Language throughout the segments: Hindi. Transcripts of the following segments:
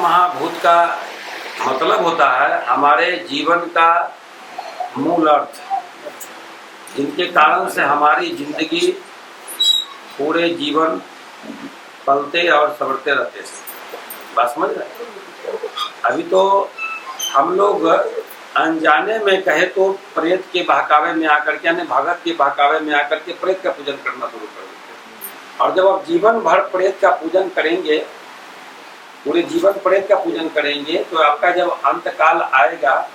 महाभूत का मतलब होता है हमारे जीवन का मूल अर्थ, जिनके कारण से हमारी जिंदगी पूरे जीवन पलते और संवरते रहते हैं। बात समझ रहे? अभी तो हम लोग अनजाने में कहे तो प्रेत के बहकावे में आकर के, यानी भगत के बहकावे में आकर के प्रेत का पूजन करना शुरू कर देते हैं। और जब आप जीवन भर प्रेत का पूजन करेंगे, पूरे जीवन प्रेत का पूजन करेंगे, तो आपका जब अंतकाल आएगा,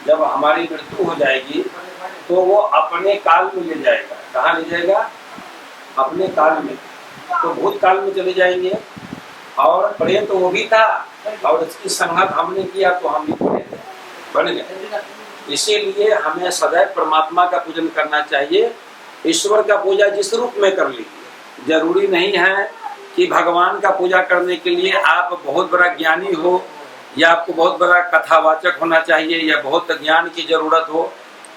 जब हमारी मृत्यु हो जाएगी, तो वो अपने काल में ले जाएगा। कहाँ ले जाएगा? अपने काल में। तो भूतकाल में चले जाएंगे। और प्रेत वो भी था और इसकी संगत हमने किया तो हम भी प्रेत बन गए। इसीलिए हमें सदैव परमात्मा का पूजन करना चाहिए। ईश्वर का पूजा जिस रूप में कर लीजिए, जरूरी नहीं है कि भगवान का पूजा करने के लिए आप बहुत बड़ा ज्ञानी हो, या आपको बहुत बड़ा कथावाचक होना चाहिए, या बहुत ज्ञान की जरूरत हो।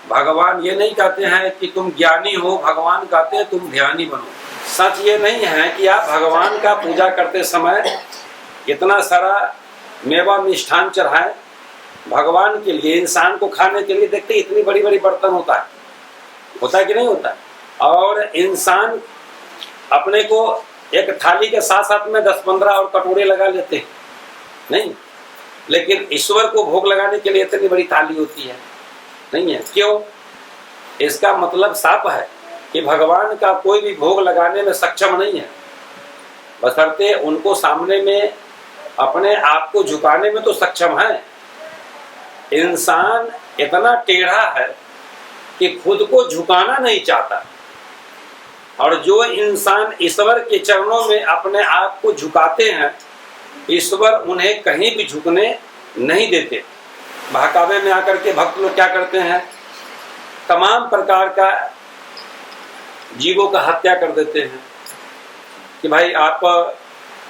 भगवान ये नहीं कहते हैं कि तुम ज्ञानी हो, भगवान कहते हैं तुम ध्यानी बनो। सच ये नहीं है कि आप भगवान का पूजा करते समय इतना सारा मेवा मिष्ठान चढ़ाएं भगवान के लिए। इंसान को खाने के लिए देखते इतनी बड़ी बड़ी बर्तन होता है कि नहीं होता? और इंसान अपने को एक थाली के साथ साथ में 10-15 और कटोरे लगा लेते हैं, नहीं? लेकिन ईश्वर को भोग लगाने के लिए इतनी बड़ी थाली होती है, नहीं है? क्यों? इसका मतलब साफ है कि भगवान का कोई भी भोग लगाने में सक्षम नहीं है, बशर्ते उनको सामने में अपने आप को झुकाने में तो सक्षम है। इंसान इतना टेढ़ा है कि खुद को झुकाना नहीं चाहता, और जो इंसान ईश्वर के चरणों में अपने आप को झुकाते हैं, ईश्वर उन्हें कहीं भी झुकने नहीं देते। बहकावे में आकर के भक्त लोग क्या करते हैं? तमाम प्रकार का जीवों का हत्या कर देते हैं कि भाई आप,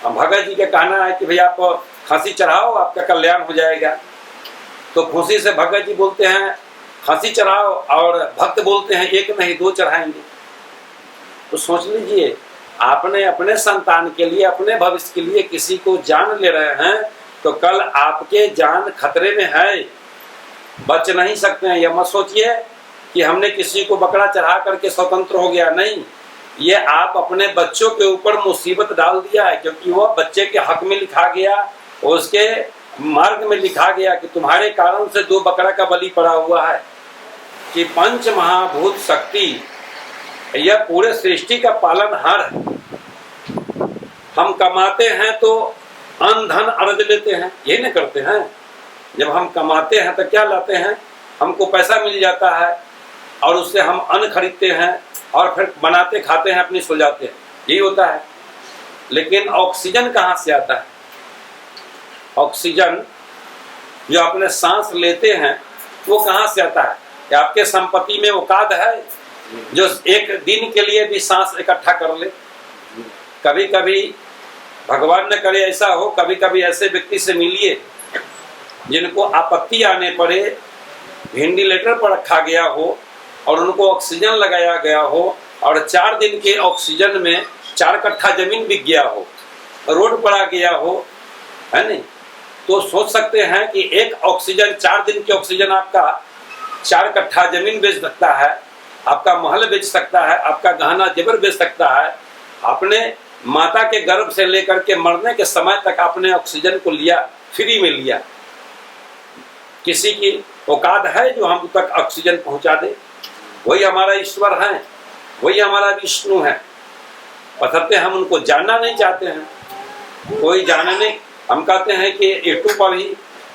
भगत जी का कहना है कि भाई आप फांसी चढ़ाओ, आपका कल्याण हो जाएगा। तो खुशी से भगत जी बोलते हैं फांसी चढ़ाओ, और भक्त बोलते हैं एक नहीं 2 चढ़ाएंगे। तो सोच लीजिए, आपने अपने संतान के लिए, अपने भविष्य के लिए किसी को जान ले रहे हैं, तो कल आपके जान खतरे में है, बच नहीं सकते हैं। यह मत सोचिए कि हमने किसी को बकरा चढ़ा करके स्वतंत्र हो गया, नहीं। ये आप अपने बच्चों के ऊपर मुसीबत डाल दिया है, क्योंकि वह बच्चे के हक में लिखा गया, उसके मार्ग में लिखा गया कि तुम्हारे कारण से 2 बकरा का बलि पड़ा हुआ है। कि पंच महाभूत शक्ति यह पूरे सृष्टि का पालनहार है। हम कमाते हैं तो अन्न धन अर्ज लेते हैं, यही नहीं करते हैं? जब हम कमाते हैं तो क्या लाते हैं? हमको पैसा मिल जाता है और उससे हम अन्न खरीदते हैं और फिर बनाते खाते हैं, अपनी सो जाते हैं, यही होता है। लेकिन ऑक्सीजन कहाँ से आता है? ऑक्सीजन जो अपने सांस लेते हैं वो कहाँ से आता है? या आपके संपत्ति में औकात है जो एक दिन के लिए भी सांस इकट्ठा कर ले? कभी कभी भगवान न करे ऐसा हो, कभी कभी ऐसे व्यक्ति से मिलिए जिनको आपत्ति आने पड़े, वेंटिलेटर पर रखा गया हो और उनको ऑक्सीजन लगाया गया हो, और 4 दिन के ऑक्सीजन में 4 कट्ठा जमीन बिक गया हो, रोड पड़ा गया हो, है नहीं? तो सोच सकते हैं कि एक ऑक्सीजन, 4 दिन की ऑक्सीजन आपका 4 कट्ठा जमीन बेच सकता है, आपका महल बेच सकता है, आपका गहना जेवर बेच सकता है। अपने माता के गर्भ से लेकर के मरने के समय तक आपने ऑक्सीजन को लिया, फ्री में लिया। किसी की औकात है जो हम तक ऑक्सीजन पहुंचा दे? वही हमारा ईश्वर है, वही हमारा विष्णु है। बशर्ते हम उनको जानना नहीं चाहते हैं। कोई जानने, हम कहते हैं कि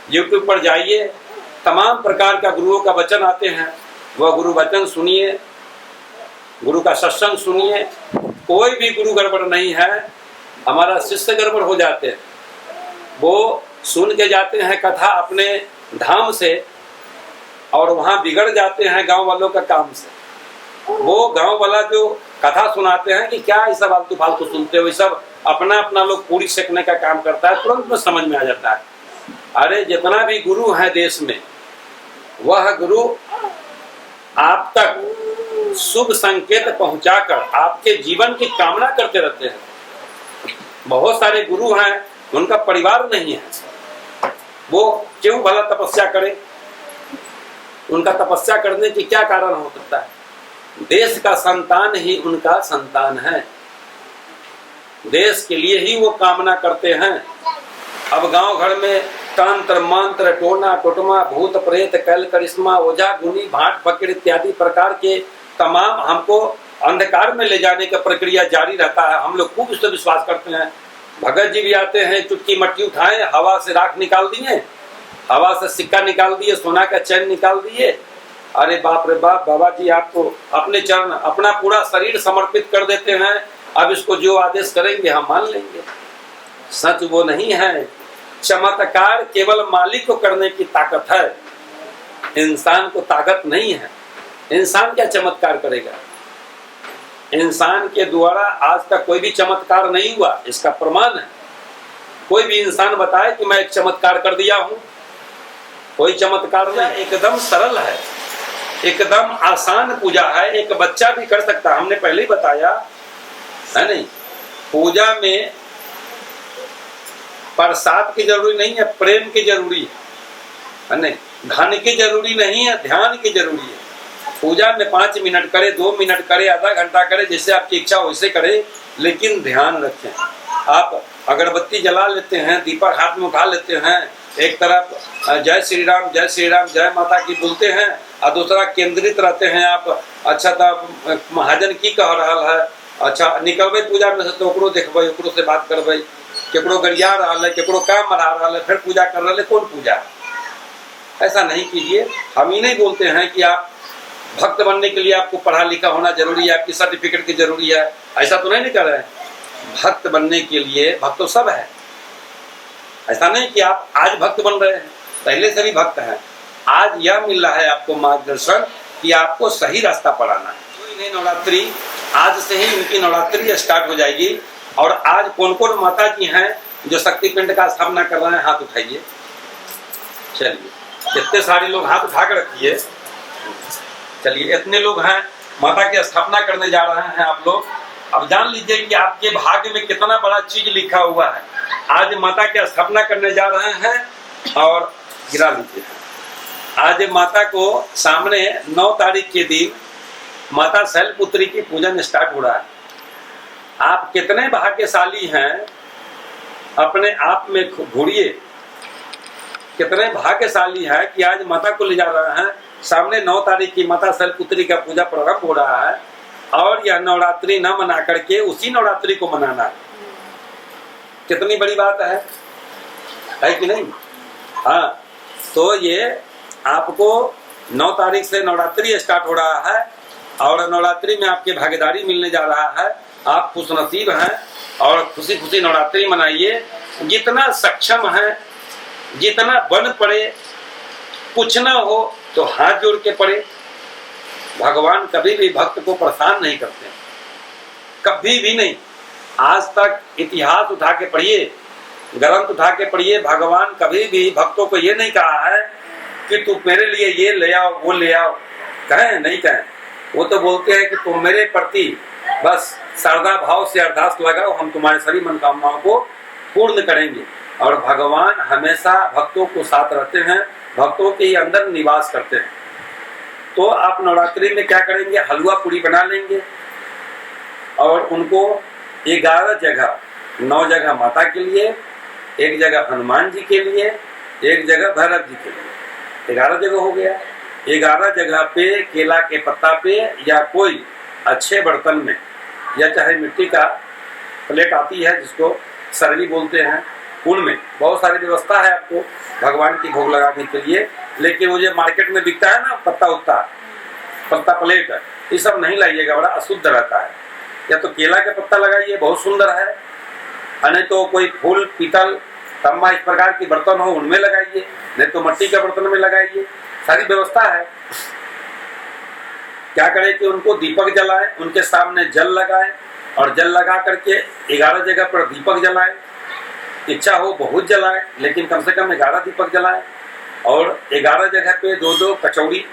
यूट्यूब पर जाइए, तमाम प्रकार का गुरुओं का वचन आते हैं, वह गुरु वचन सुनिए, गुरु का सत्संग सुनिए। कोई भी गुरु गड़बड़ नहीं है, हमारा शिष्य गड़बड़ हो जाते हैं। वो सुन के जाते हैं कथा अपने धाम से, और वहाँ बिगड़ जाते हैं गांव वालों का काम से। वो गांव वाला जो कथा सुनाते हैं कि क्या ये सब आलतू फालतू सुनते हो, ये सब अपना अपना लोग पूरी सेकने का काम करता है, तुरंत में समझ में आ जाता है। अरे जितना भी गुरु है देश में, वह गुरु आप तक शुभ संकेत पहुंचाकर आपके जीवन की कामना करते रहते हैं। बहुत सारे गुरु हैं, उनका परिवार नहीं है, वो क्यों भला तपस्या करे? उनका तपस्या करने की क्या कारण हो सकता है? देश का संतान ही उनका संतान है, देश के लिए ही वो कामना करते हैं। अब गांव घर में तंत्र मंत्र, टोना टोटमा, भूत प्रेत, कैल करिश्मा, ओझा गुनी, भाट फकीर इत्यादि प्रकार के तमाम हमको अंधकार में ले जाने का प्रक्रिया जारी रहता है। हम लोग खूब इस पर विश्वास करते हैं। भगत जी भी आते हैं, चुटकी मट्टी उठाए, हवा से राख निकाल दिए, हवा से सिक्का निकाल दिए, सोना का चैन निकाल दिए। अरे बाप रे बाप, बाबा जी आप तो अपने चरण, अपना पूरा शरीर समर्पित कर देते हैं। अब इसको जो आदेश करेंगे हम मान लेंगे। सच वो नहीं है। चमत्कार केवल मालिक को करने की ताकत है, इंसान को ताकत नहीं है। इंसान क्या चमत्कार करेगा? इंसान के द्वारा आज तक कोई भी चमत्कार नहीं हुआ, इसका प्रमाण है। कोई भी इंसान बताए कि मैं एक चमत्कार कर दिया हूं, कोई चमत्कार नहीं। एकदम सरल है, एकदम आसान पूजा है, एक बच्चा भी कर सकता है। हमने पहले ही बताया है नहीं, पूजा में प्रसाद की जरूरी नहीं है, प्रेम की जरूरी है नहीं, धन की जरूरी नहीं है, ध्यान की जरूरी है। पूजा में 5 मिनट करे, 2 मिनट करे, आधा घंटा करे, जैसे आपकी इच्छा वैसे करे, लेकिन ध्यान रखें। आप अगरबत्ती जला लेते हैं, दीपक हाथ में उठा लेते हैं, एक तरफ जय श्री राम जय माता की बोलते हैं और दूसरा केंद्रित रहते हैं आप। अच्छा तब महाजन की कह रहा है, अच्छा निकलबे पूजा में से तो ओकरो देखबे, ओकरो से बात करबे, केकरो गरिया रहा है, केकरो काम मरा रहा है, फिर पूजा कर रहे, कौन पूजा? ऐसा नहीं कीजिए। हम ही नहीं बोलते हैं कि आप भक्त बनने के लिए आपको पढ़ा लिखा होना जरूरी है, आपकी सर्टिफिकेट की जरूरी है, ऐसा तो नहीं कर रहे हैं। भक्त बनने के लिए भक्त तो सब है, ऐसा नहीं कि आप आज भक्त बन रहे हैं, पहले से भी भक्त हैं। आज यह मिल रहा है आपको मार्गदर्शन कि आपको सही रास्ता पढ़ाना है। तो इन्हें नवरात्रि, आज से ही इनकी नवरात्रि स्टार्ट हो जाएगी। और आज कौन कौन माता जी हैं जो शक्ति पिंड का स्थापना कर रहे हैं, हाथ उठाइए। चलिए, कितने सारे लोग हाथ उठा कर रखिए। चलिए, इतने लोग हैं माता की स्थापना करने जा रहे हैं आप लोग। अब जान लीजिए कि आपके भाग्य में कितना बड़ा चीज लिखा हुआ है। आज माता की स्थापना करने जा रहे हैं और गिरा लीजिए। आज माता को सामने 9 तारीख के दिन माता शैलपुत्री की पूजन स्टार्ट हो रहा है। आप कितने भाग्यशाली हैं, अपने आप में घूरिए, कितने भाग्यशाली हैं कि आज माता को ले जा रहे हैं। सामने 9 तारीख की माता शैलपुत्री का पूजा प्रारंभ हो रहा है और यह नवरात्रि न मना करके उसी नवरात्रि को मनाना है। कितनी बड़ी बात है कि नहीं? हाँ, तो ये आपको 9 तारीख से नवरात्रि स्टार्ट हो रहा है और नवरात्रि में आपके भागीदारी मिलने जा रहा है। आप खुश नसीब हैं और खुशी खुशी नवरात्रि मनाइए। जितना सक्षम है, जितना बन पड़े, कुछ ना हो तो हाथ जोड़ के पड़े। भगवान कभी भी भक्त को परेशान नहीं करते, कभी भी नहीं। आज तक इतिहास उठा के पढ़िए, ग्रंथ उठा के पढ़िए, भगवान कभी भी भक्तों को ये नहीं कहा है कि तू मेरे लिए ये ले आओ वो ले आओ, कहें नहीं कहें। वो तो बोलते हैं कि तुम मेरे प्रति बस श्रद्धा भाव से अरदास लगाओ, हम तुम्हारे सभी मनोकामनाओं को पूर्ण करेंगे। और भगवान हमेशा भक्तों को साथ रहते हैं, भक्तों के ही अंदर निवास करते हैं। तो आप नवरात्रि में क्या करेंगे, हलवा पूरी बना लेंगे और उनको 11 जगह, 9 जगह माता के लिए, 1 जगह हनुमान जी के लिए, 1 जगह भैरव जी के लिए, 11 जगह हो गया। 11 जगह पे केला के पत्ता पे या कोई अच्छे बर्तन में, या चाहे मिट्टी का प्लेट आती है जिसको सरवी बोलते हैं, उनमें बहुत सारी व्यवस्था है आपको भगवान की भोग लगाने के लिए। लेकिन वो जो मार्केट में बिकता है ना पत्ता प्लेट, ये सब नहीं लाइएगा, बड़ा अशुद्ध रहता है। या तो केला के पत्ता लगाइए, बहुत सुंदर है, नहीं तो कोई फूल, पीतल, तम्मा इस प्रकार की बर्तन हो उनमें लगाइए, नहीं तो मिट्टी के बर्तन में लगाइए। सारी व्यवस्था है। क्या करें कि उनको दीपक जलाएं, उनके सामने जल लगाएं और जल लगा करके 11 जगह पर दीपक जलाएं। इच्छा हो बहुत जलाएं, लेकिन कम से कम 11 दीपक जलाएं। और 11 जगह पे 2-2 कचौड़ी,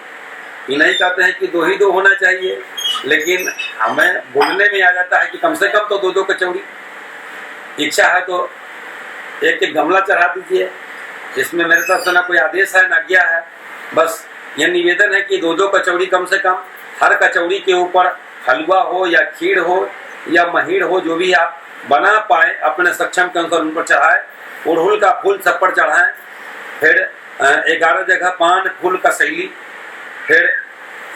ये नहीं कहते हैं कि 2 ही 2 होना चाहिए, लेकिन हमें बोलने में आ जाता है कि कम से कम तो 2-2 कचौड़ी। इच्छा है तो 1-1 गमला चढ़ा दीजिए इसमें मेरे तरफ से ना कोई आदेश है ना आज्ञा है, बस यह निवेदन है कि 2-2 कचौड़ी कम से कम, हर कचौड़ी के ऊपर हलवा हो या खीर हो या महीर हो, जो भी आप बना पाए अपने सक्षम के अनुसार उन पर चढ़ाए। अड़हुल का फूल सब पर चढ़ाएं, फिर 11 जगह पान फूल का शैली, फिर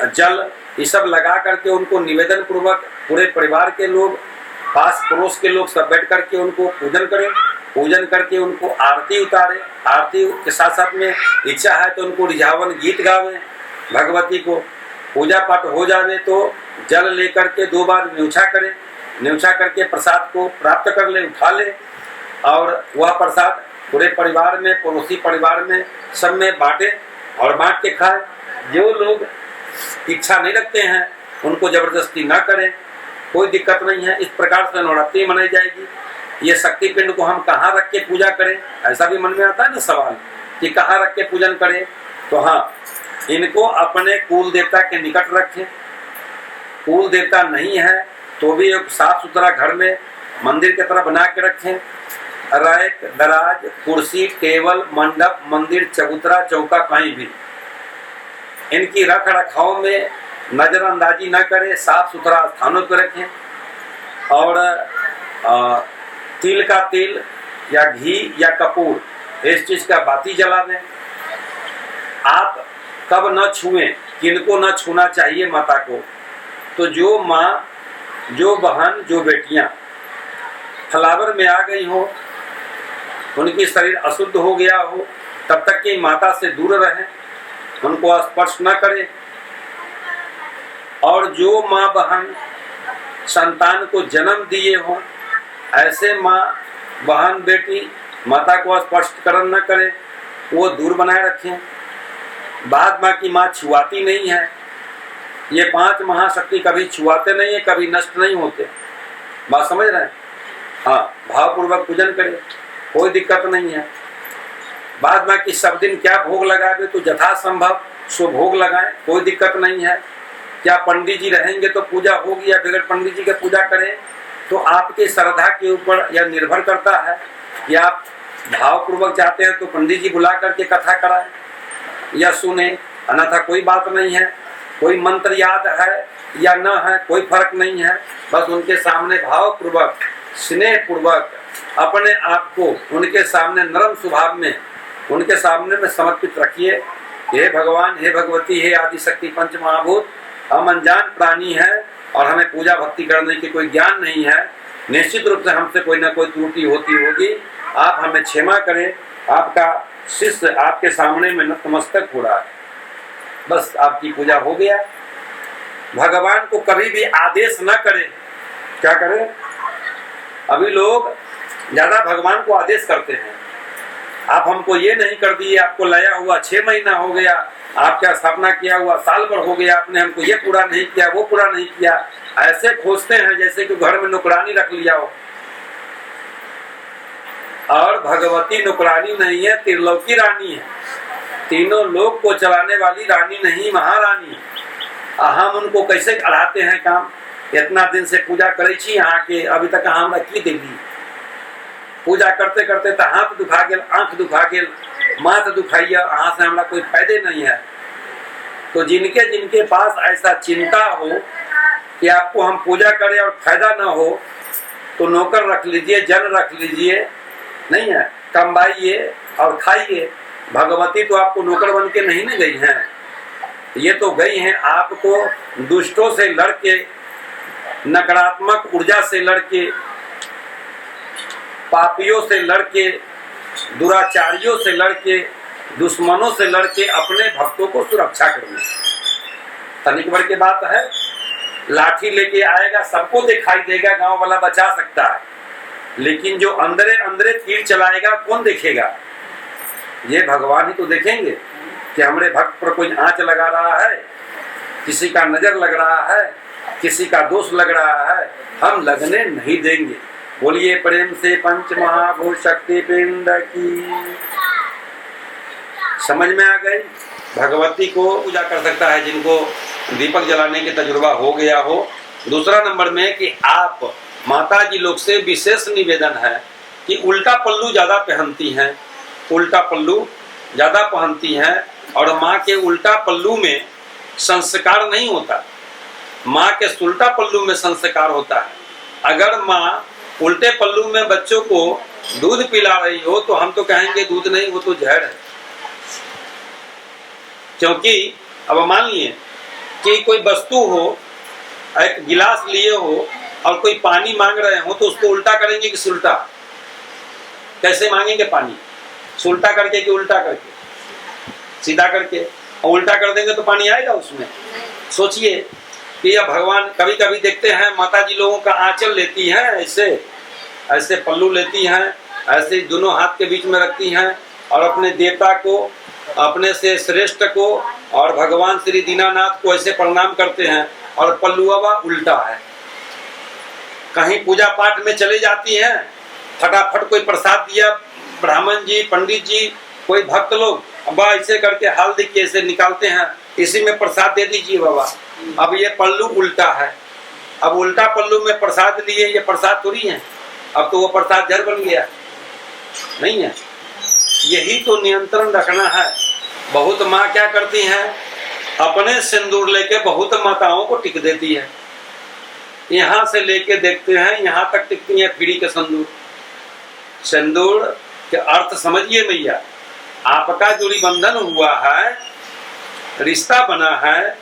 जल, ये सब लगा करके उनको निवेदन पूर्वक पूरे परिवार के लोग, पास पड़ोस के लोग सब बैठ करके उनको पूजन करें। पूजन करके उनको आरती उतारे। आरती के साथ साथ में इच्छा है तो उनको रिझावन गीत गावें भगवती को। पूजा पाठ हो जावे तो जल लेकर के 2 बार न्योछा करें। न्योछा करके प्रसाद को प्राप्त कर ले, उठा ले, और वह प्रसाद पूरे परिवार में, पड़ोसी परिवार में, सब में बांटे और बांट के खाए। जो लोग इच्छा नहीं रखते हैं उनको जबरदस्ती ना करें, कोई दिक्कत नहीं है। इस प्रकार से नवरात्रि मनाई जाएगी। ये शक्ति पिंड को हम कहाँ रख के पूजा करें, ऐसा भी मन में आता है ना सवाल कि कहाँ रख के पूजन करें। तो हाँ, इनको अपने कुल देवता के निकट रखें। कुल देवता नहीं है तो भी एक साफ सुथरा घर में मंदिर की तरह बना के रखें। रैक, दराज, कुर्सी, टेबल, मंडप, मंदिर, चबूतरा, चौका कहीं भी इनकी रख रखाव में नजरअंदाजी न करें, साफ सुथरा स्थानों पर रखें। और तिल का तेल या घी या कपूर इस चीज का बाती जला दें। आप कब न छुएं, किनको न छूना चाहिए माता को। तो जो माँ, जो बहन, जो बेटियां फलावर में आ गई हो, उनकी शरीर अशुद्ध हो गया हो, तब तक कि माता से दूर रहें, उनको स्पर्श न करें। और जो माँ बहन संतान को जन्म दिए हो, ऐसे माँ बहन बेटी माता को स्पर्शकरण न करें, वो दूर बनाए रखें। बाद माँ की माँ छुआती नहीं है। ये 5 महाशक्ति कभी छुआते नहीं है, कभी नष्ट नहीं होते। बात समझ रहे हैं? हाँ, भावपूर्वक पूजन करें, कोई दिक्कत नहीं है। बाद माँ की सब दिन क्या भोग लगाए तो यथासंभव सो भोग लगाएं, कोई दिक्कत नहीं है। क्या पंडित जी रहेंगे तो पूजा होगी या बगैर पंडित जी के पूजा करें, तो आपके श्रद्धा के ऊपर यह निर्भर करता है कि आप भावपूर्वक चाहते हैं तो पंडित जी बुला करके कथा कराएं या सुने, अन्यथा कोई बात नहीं है। कोई मंत्र याद है या न है, कोई फर्क नहीं है। बस उनके सामने भावपूर्वक, स्नेह पूर्वक अपने आप को उनके सामने नरम स्वभाव में उनके सामने में समर्पित रखिए। हे भगवान, हे भगवती, हे आदिशक्ति पंच महाभूत, हम अनजान प्राणी हैं और हमें पूजा भक्ति करने की कोई ज्ञान नहीं है। निश्चित रूप से हमसे कोई ना कोई त्रुटि होती होगी, आप हमें क्षमा करें। आपका शिष्य आपके सामने में नतमस्तक हो रहा है। बस आपकी पूजा हो गया। भगवान को कभी भी आदेश न करें। क्या करें? अभी लोग ज्यादा भगवान को आदेश करते हैं। आप हमको ये नहीं कर दिए, आपको लाया हुआ 6 महीना हो गया, आपका स्थापना किया हुआ साल भर हो गया, आपने हमको ये पूरा नहीं किया, वो पूरा नहीं किया। ऐसे खोजते हैं जैसे कि घर में नौकरानी रख लिया हो। और भगवती नौकरानी नहीं है, त्रिलोकी रानी है। तीनों लोक को चलाने वाली रानी नहीं, महारानी। हम उनको कैसे अढ़ाते हैं काम। इतना दिन से पूजा करे छी यहाँ के, अभी तक हमरा की देली। पूजा करते करते तो हाथ दुखा गेल, आंख दुखा गेल, माथ दुखाइया, अहाँ से हमरा कोई फायदे नहीं है। तो जिनके जिनके पास ऐसा चिंता हो कि आपको हम पूजा करें और फायदा ना हो, तो नौकर रख लीजिए, जन रख लीजिए, नहीं है, कमाइए और खाइए। भगवती तो आपको नौकर बन के नहीं न गई हैं, ये तो गई हैं आपको दुष्टों से लड़के, नकारात्मक ऊर्जा से लड़के, पापियों से लड़के, दुराचारियों से लड़के, दुश्मनों से लड़के अपने भक्तों को सुरक्षा करनी। तनिक भर की बात है, लाठी लेके आएगा, सबको दिखाई देगा, गांव वाला बचा सकता है, लेकिन जो अंदरे अंदरे तीर चलाएगा कौन देखेगा? ये भगवान ही तो देखेंगे कि हमारे भक्त पर कोई आंच लगा रहा है, किसी का नजर लग रहा है, किसी का दोष लग रहा है, हम लगने नहीं देंगे। बोलिए प्रेम से पंच महाभूत शक्ति पिंड की। समझ में आ गई? भगवती को पूजा कर सकता है जिनको दीपक जलाने के तजुर्बा हो गया हो। दूसरा नंबर में कि आप माता जी लोग से विशेष निवेदन है कि उल्टा पल्लू ज्यादा पहनती हैं, उल्टा पल्लू ज़्यादा पहनती हैं, और माँ के उल्टा पल्लू में संस्कार नहीं होता, माँ के उल्टा पल्लू में संस्कार होता है। अगर माँ उल्टे पल्लू में बच्चों को दूध पिला रही हो तो हम तो कहेंगे दूध नहीं, वो तो जहर है। क्योंकि अब मान लिए कि कोई वस्तु हो, एक गिलास लिए हो और कोई पानी मांग रहे हो तो उसको उल्टा करेंगे कि सुल्टा? कैसे मांगेंगे पानी? सुल्टा करके कि उल्टा करके? सीधा करके। और उल्टा कर देंगे तो पानी आएगा उसमें? सोचिए कि यह भगवान, कभी कभी देखते हैं माता जी लोगों का आंचल लेती हैं, ऐसे ऐसे पल्लू लेती हैं, ऐसे दोनों हाथ के बीच में रखती हैं और अपने देवता को, अपने से श्रेष्ठ को और भगवान श्री दीनानाथ को ऐसे प्रणाम करते हैं, और पल्लुआ उल्टा है। कहीं पूजा पाठ में चले जाती हैं, फटाफट कोई प्रसाद दिया, ब्राह्मण जी, पंडित जी, कोई भक्त लोग बाबा ऐसे करके हाल देखिए ऐसे निकालते हैं, इसी में प्रसाद दे दीजिए बाबा। अब ये पल्लू उल्टा है, अब उल्टा पल्लू में प्रसाद लिए, ये प्रसाद थोड़ी है, अब तो वो प्रसाद जहर बन गया, नहीं है। यही तो नियंत्रण रखना है। बहुत माँ क्या करती हैं, अपने सिंदूर लेके बहुत माताओं को टिक देती है। यहाँ से लेके देखते हैं यहाँ तक टिकती है फ्री के सिंदूर। सिंदूर के अर्थ समझिए भैया, आपका जोड़ी बंधन हुआ है, रिश्ता बना है,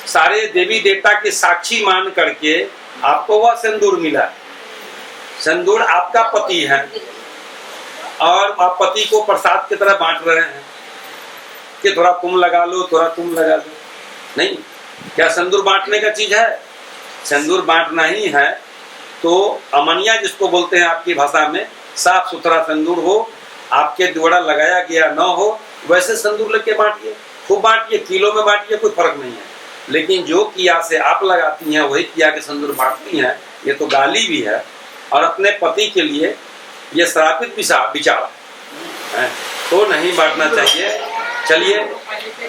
सारे देवी देवता के साक्षी मान करके आपको वह सिंदूर मिला। सिंदूर आपका पति है और आप पति को प्रसाद की तरह बांट रहे हैं कि थोड़ा तुम लगा लो, थोड़ा तुम लगा लो। नहीं, क्या सिंदूर बांटने का चीज है? सिंदूर बांटना ही है तो अमनिया जिसको बोलते हैं आपकी भाषा में, साफ सुथरा सिंदूर हो, आपके द्वारा लगाया गया न हो, वैसे सिंदूर लेके बांटिए, खूब बांटिए, किलो में बांटिए, कोई फर्क नहीं है। लेकिन जो किया से आप लगाती हैं वही किया के सिंदूर बांटती हैं, ये तो गाली भी है और अपने पति के लिए ये श्रापित विचार है, तो नहीं बांटना चाहिए। चलिए,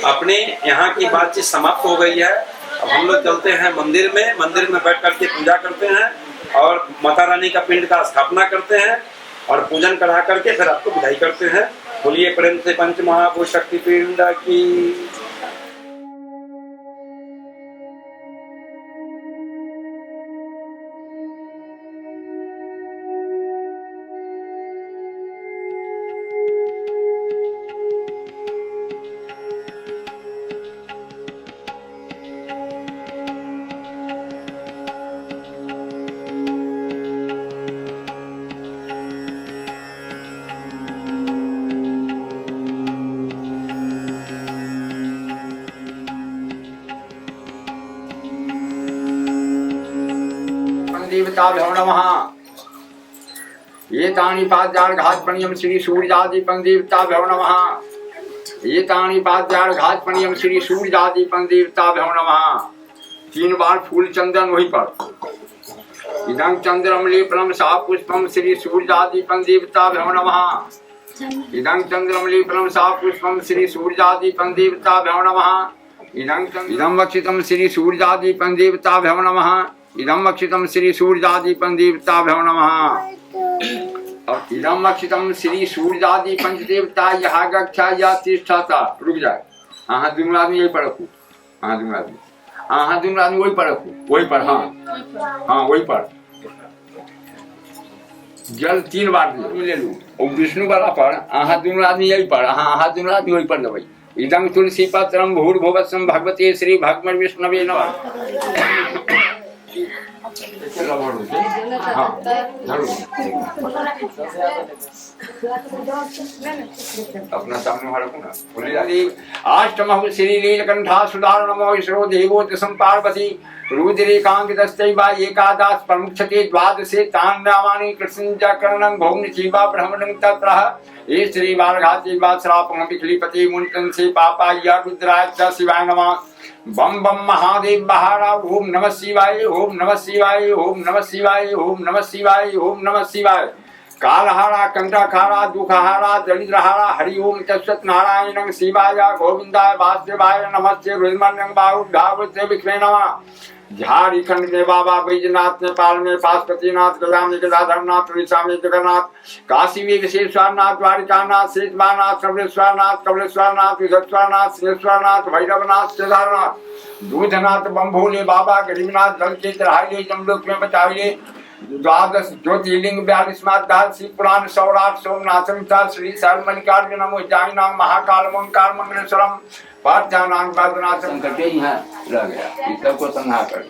अपने यहाँ की बातचीत समाप्त हो गई है। अब हम लोग चलते हैं मंदिर में बैठ करके पूजा करते हैं और माता रानी का पिंड का स्थापना करते हैं और पूजन करा करके फिर आपको विदाई करते हैं। बोलिए प्रेम से पंच महाभूत शक्ति पिंड की। देवताभ्यो नमः। एतानि पाद्यार्घात्पण्यं श्री सूर्यादीपं देवताभ्यो नमः। एतानि पाद्यार्घात्पण्यं श्री सूर्यादीपं देवताभ्यो नमः। 3 बार फूल चंदन वहीं पर। इदं चंद्रम लेपनम सा पुष्पम श्री सूर्यादीपं देवताभ्यो नमः। इदं चंद्रम लेपनम सा पुष्पम श्री सूर्यादीपं देवताभ्यो नमः। इदं वक्षितं श्री सूर्यादीपं देवताभ्यो नमः। इदं वक्षितं श्री सूर्यादीपं देवताभ्यो नमः। और इदं वक्षितं श्री सूर्यादीपं देवता यह गच्छा या तिष्ठता। रुक जाए, हाँ दुमला आदमी यही पर रखू, हाँ दुमला आदमी, हाँ दुमला आदमी वही पर रखू, वही पर, हाँ वही पर। जल 3 बार ले लूँ और विष्णु वाला पर, हाँ दुमला आदमी यही पर, हाँ दुमला आदमी वही पर दबाई। इदं तुलसी पत्रम भूर्भुवस्सं भगवते श्री भगवन् विष्णवे नमः। अपना सामने वाला को ना। अष्टमः श्री नीलकंठा सुधार नमो ईश्वरो देवोत संपार्वती रुद्रेकांकितस्तैवा एकादश प्रमुक्षते द्वादशे तान् नामानि कृष्णजाकरणं भौम शिवा ब्रह्मणं तत्रः ये श्री बालघाते बाश्रापं विखलीपते मुनितं से पापाय रुद्राय च शिवाय नमः। बम बम महादेव बहारा। ओम नमः शिवाय, ओम नमः शिवाय, ओम नमः शिवाय, ओम नमः शिवाय, ओम नमः शिवाय। कालहारा कंठहारा दुखहारा दरिद्रहारा। हरि ओम तत्सत्। नारायणं शिवाय गोविंदाय वासुदेवाय नमस्ते। रुद्रमन्यं बाहुधावते विष्णवे नमः। झारखंड में बाबा बैजनाथ, नेपाल में पाशुपतिनाथ, गया में गदाधरनाथ, उड़ीसा में जगन्नाथ, काशी में विशेश्वरनाथ, द्वारिकानाथ, शेषवानाथ, कपिलेश्वरनाथ, विधेश्वरनाथ, सिंहेश्वरनाथ, भैरवनाथ, केदारनाथ, दूधनाथ, बम्भोले बाबा, गरीबनाथ, जल के चढ़ाइले, जमलोक में बचाइले, द्वादश ज्योतिर्लिंग 42 शिव पुराण सौराठ सोमनाथ श्री सर्वमल्लिकार्जुनम उज्जैनाम महाकाल ओंकार मंगलेश्वरम पार्थानाम वादनाथम करके यहाँ रह गया। इस सबको संहार कर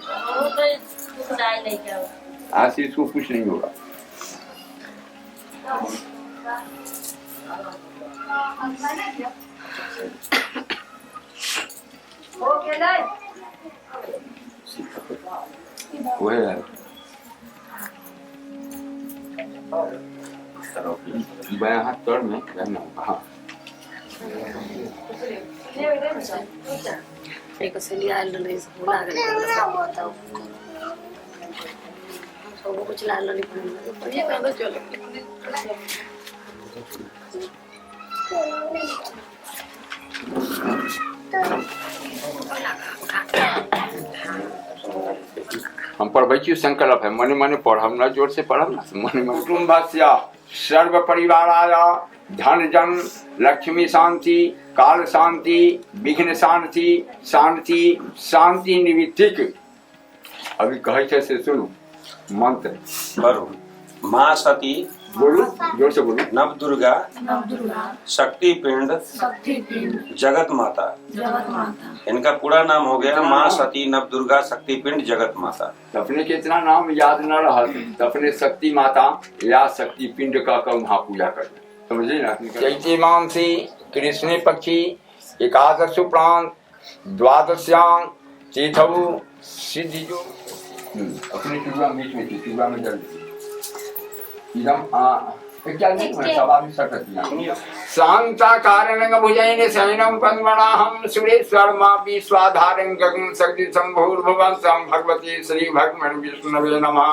आशीष को कुछ नहीं होगा। वो है बायां हाथ तोड़ में रहना। हाँ एक असली आलू नहीं बुला गया तो सब कुछ लाल नहीं पड़ेगा ये कर दो चलो हम पढ़बै संकल्प है मने मने पढ़म ना जोर से पढ़म ना मने मने कुटुम्बस्य सर्व परिवाराय धन जन लक्ष्मी शांति काल शांति विघ्न शांति शांति शांति निमित्तिक। अभी कहे छे से सुनो मंत्र बरो माँ सती बोलो जोर से बोलो। नव दुर्गा शक्ति पिंड जगत माता। इनका पूरा नाम हो गया माँ सती नव दुर्गा शक्ति पिंड जगत माता। अपने के इतना नाम याद न रहा अपने शक्ति माता या शक्ति पिंड का वहाँ पूजा कर समझे ना। चैती मानसी कृष्ण पक्षी एकादश प्राण द्वादश्यां तीर्थव सिद्धिजो अपने चूड़ा बीच में थी चूड़ा में जल शांताकारं भुजैन शयनं पद्मनाभं सुरेश्वरमापि स्वाधारं गगन शक्ति संभूर्भुवंतं भगवती श्री भगवान विष्णुवे नमः।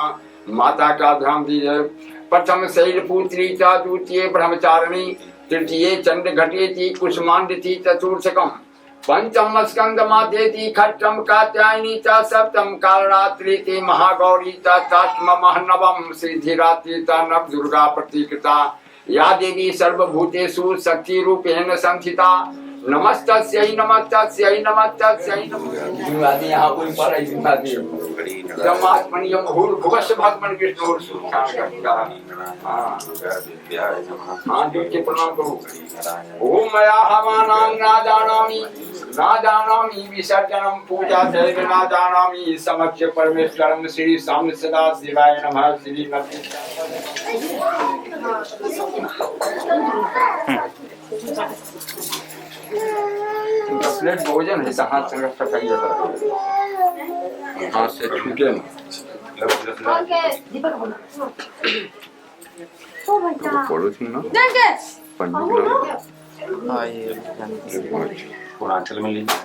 माता का ध्यान दीजिए। प्रथम शैलपुत्री च द्वितीय ब्रह्मचारिणी तृतीय चंड घटेति कुसुमांडति चतुर्थकम पंचम स्कंद मातेति खट्टम कात्यायनी च सप्तम कालरात्रि ते महागौरी च अष्टम नवम सिद्धिरात्रि च नव दुर्गा प्रतीकृता या देवी सर्वभूतेषु शक्ति रूपेण संस्थिता। नमस्तस्यै नमस्तस्यै नमस्तस्यै नमः। यहाँ कोई पढ़ाई दिखाती है जमात्मनियम भूर्भुवस्सु भगवान विष्णु हाँ देव के प्रणाम करो। ओम मया हवानां ना जानामि विसर्जनं पूजा दैव ना जानामि समक्ष परमेश्वरं श्री साम सदा शिवाय नमः। श्री प्लेट भोजन है हाथ से सफाई हाथ से छूटे बोलो सुन पूर्वांचल में लीजिए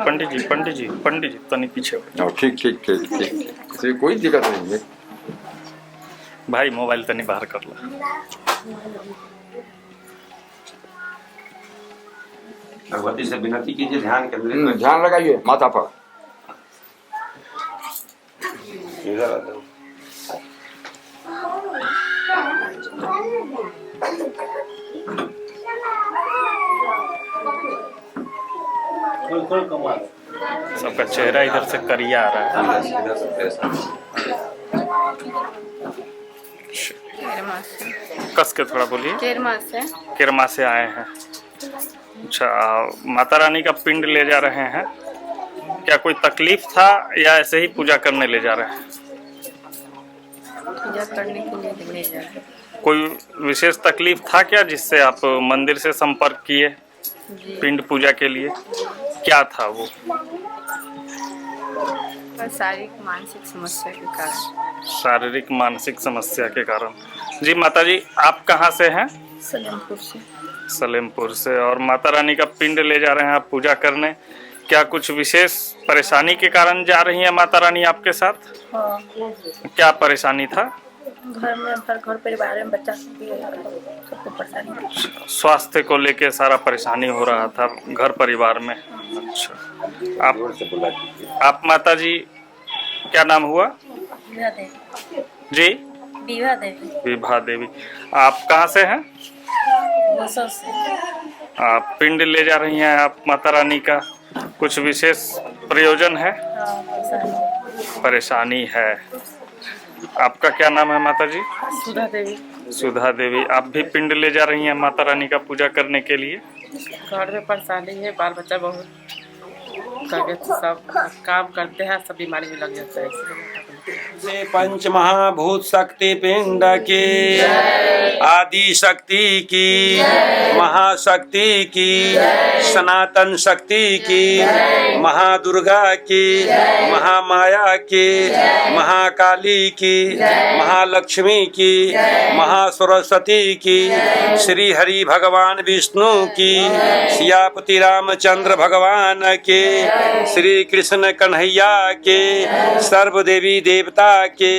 पंडित जी तनी पीछे ठीक इसमें कोई दिक्कत नहीं है भाई मोबाइल तनी बाहर कर ला। भगवती से विनती कीजिए ध्यान केंद्रित ध्यान लगाइए माथा पर। इधर आ जाओ। सबका चेहरा इधर से करिया आ रहा है। इधर से फेस कस के थोड़ा बोलिए। केरमा से आए हैं। अच्छा माता रानी का पिंड ले जा रहे हैं, क्या कोई तकलीफ था या ऐसे ही पूजा करने ले जा रहे हैं? पूजा करने के लिए ले जा रहे हैं। कोई विशेष तकलीफ था क्या जिससे आप मंदिर से संपर्क किए पिंड पूजा के लिए? क्या था वो? शारीरिक मानसिक समस्या के कारण। शारीरिक मानसिक समस्या के कारण। जी माता जी आप कहाँ से हैं? सलेमपुर से। सलेमपुर से। और माता रानी का पिंड ले जा रहे हैं आप पूजा करने, क्या कुछ विशेष परेशानी के कारण जा रही हैं माता रानी आपके साथ? हाँ। क्या परेशानी था? घर में घर परिवार में बच्चा सबको परेशानी। स्वास्थ्य को लेके सारा परेशानी हो रहा था घर परिवार में। अच्छा, आप माता जी क्या नाम हुआ विभा देवी। जी? विभा देवी। विभा देवी। आप कहाँ से हैं? गोसो से। आप पिंड ले जा रही हैं आप माता रानी का, कुछ विशेष प्रयोजन है? हाँ, परेशानी है। आपका क्या नाम है माता जी? सुधा देवी। सुधा देवी। आप भी पिंड ले जा रही हैं माता रानी का पूजा करने के लिए? घर में परेशानी है, बाल बच्चा बहुत करके सब काम करते हैं, सब बीमारी में लग जाता है, इसलिए पंच महाभूत शक्ति पिंड की, आदि शक्ति की, महाशक्ति की, सनातन शक्ति की, महादुर्गा की, महामाया की, महाकाली की, महालक्ष्मी की, महासरस्वती की, श्री हरि भगवान विष्णु की, सियापति रामचंद्र भगवान के, श्री कृष्ण कन्हैया के, सर्व देवी देवता के।